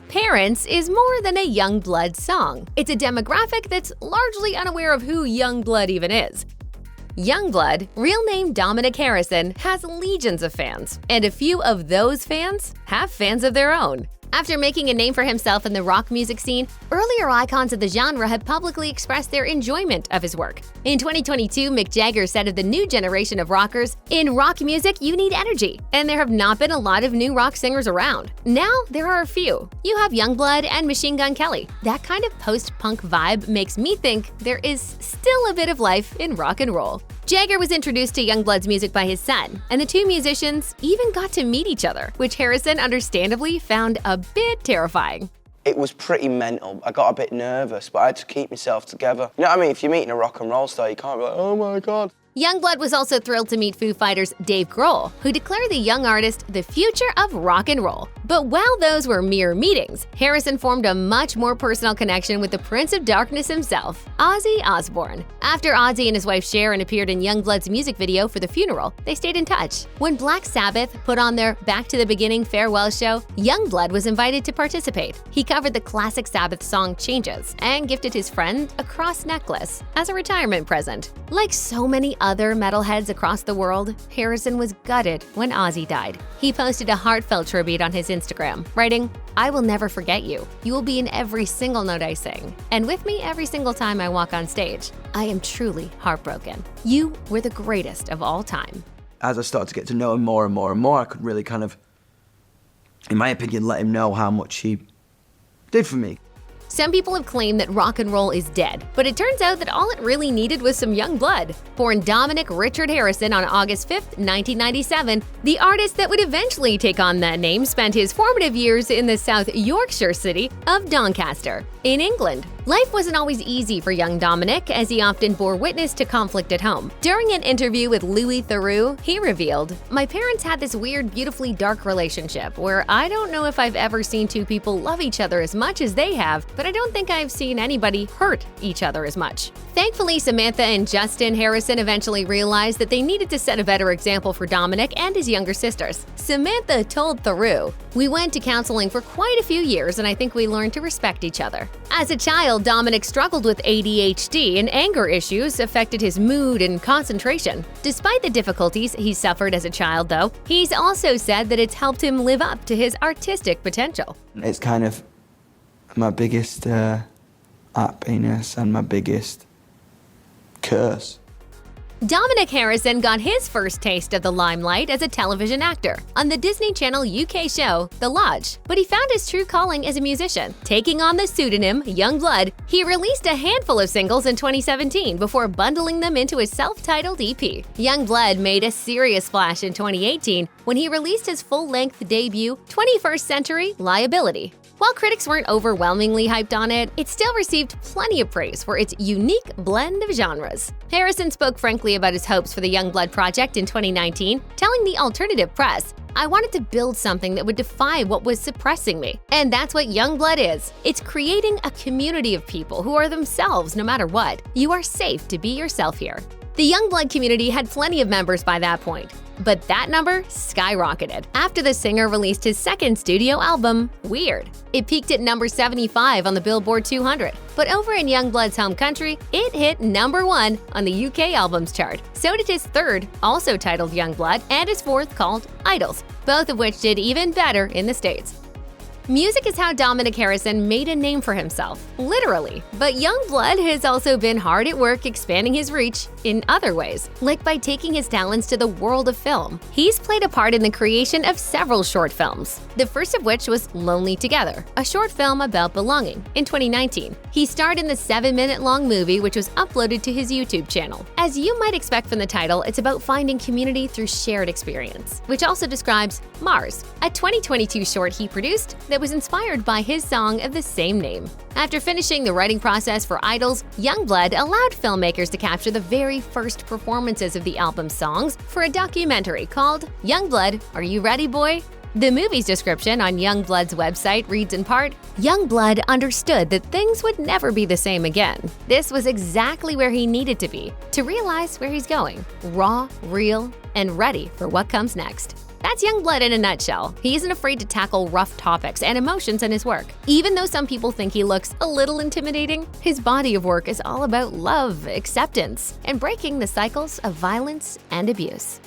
Parents is more than a Yungblud song. It's a demographic that's largely unaware of who Yungblud even is. Yungblud, real name Dominic Harrison, has legions of fans, and a few of those fans have fans of their own. After making a name for himself in the rock music scene, earlier icons of the genre have publicly expressed their enjoyment of his work. In 2022, Mick Jagger said of the new generation of rockers, "In rock music, you need energy, and there have not been a lot of new rock singers around. Now, there are a few. You have Yungblud and Machine Gun Kelly. That kind of post-punk vibe makes me think there is still a bit of life in rock and roll." Jagger was introduced to Yungblud's music by his son, and the two musicians even got to meet each other, which Harrison understandably found a bit terrifying. It was pretty mental. I got a bit nervous, but I had to keep myself together. You know what I mean? If you're meeting a rock and roll star, you can't be like, oh my God. Yungblud was also thrilled to meet Foo Fighters' Dave Grohl, who declared the young artist the future of rock and roll. But while those were mere meetings, Harrison formed a much more personal connection with the Prince of Darkness himself, Ozzy Osbourne. After Ozzy and his wife Sharon appeared in Youngblood's music video for the funeral, they stayed in touch. When Black Sabbath put on their Back to the Beginning farewell show, Yungblud was invited to participate. He covered the classic Sabbath song Changes and gifted his friend a cross necklace as a retirement present. Like so many other metalheads across the world, Harrison was gutted when Ozzy died. He posted a heartfelt tribute on his Instagram, writing, "I will never forget you. You will be in every single note I sing, and with me every single time I walk on stage. I am truly heartbroken. You were the greatest of all time." As I started to get to know him more and more and more, I could really kind of, in my opinion, let him know how much he did for me. Some people have claimed that rock and roll is dead, but it turns out that all it really needed was some young blood. Born Dominic Richard Harrison on August 5, 1997, the artist that would eventually take on that name spent his formative years in the South Yorkshire city of Doncaster, in England. Life wasn't always easy for young Dominic, as he often bore witness to conflict at home. During an interview with Louis Theroux, he revealed, "My parents had this weird, beautifully dark relationship where I don't know if I've ever seen two people love each other as much as they have, but I don't think I've seen anybody hurt each other as much." Thankfully, Samantha and Justin Harrison eventually realized that they needed to set a better example for Dominic and his younger sisters. Samantha told Theroux, "We went to counseling for quite a few years, and I think we learned to respect each other." As a child, Dominic struggled with ADHD, and anger issues affected his mood and concentration. Despite the difficulties he suffered as a child, though, he's also said that it's helped him live up to his artistic potential. It's kind of my biggest happiness and my biggest curse. Dominic Harrison got his first taste of the limelight as a television actor on the Disney Channel UK show The Lodge, but he found his true calling as a musician. Taking on the pseudonym Yungblud, he released a handful of singles in 2017 before bundling them into his self-titled EP. Yungblud made a serious splash in 2018 when he released his full-length debut, 21st Century Liability. While critics weren't overwhelmingly hyped on it, it still received plenty of praise for its unique blend of genres. Harrison spoke frankly about his hopes for the Yungblud project in 2019, telling the alternative press, "I wanted to build something that would defy what was suppressing me. And that's what Yungblud is. It's creating a community of people who are themselves no matter what. You are safe to be yourself here." The Yungblud community had plenty of members by that point, but that number skyrocketed after the singer released his second studio album, Weird. It peaked at number 75 on the Billboard 200, but over in Yungblud's home country, it hit number 1 on the UK albums chart. So did his third, also titled Yungblud, and his fourth called Idols, both of which did even better in the States. Music is how Dominic Harrison made a name for himself, literally. But Yungblud has also been hard at work expanding his reach in other ways, like by taking his talents to the world of film. He's played a part in the creation of several short films, the first of which was Lonely Together, a short film about belonging, in 2019. He starred in the 7-minute-long movie, which was uploaded to his YouTube channel. As you might expect from the title, it's about finding community through shared experience, which also describes Mars, a 2022 short he produced that was inspired by his song of the same name. After finishing the writing process for Idols, Yungblud allowed filmmakers to capture the very first performances of the album's songs for a documentary called Yungblud, Are You Ready, Boy? The movie's description on Yungblud's website reads in part, "Yungblud understood that things would never be the same again. This was exactly where he needed to be, to realize where he's going, raw, real, and ready for what comes next." That's Yungblud in a nutshell. He isn't afraid to tackle rough topics and emotions in his work. Even though some people think he looks a little intimidating, his body of work is all about love, acceptance, and breaking the cycles of violence and abuse.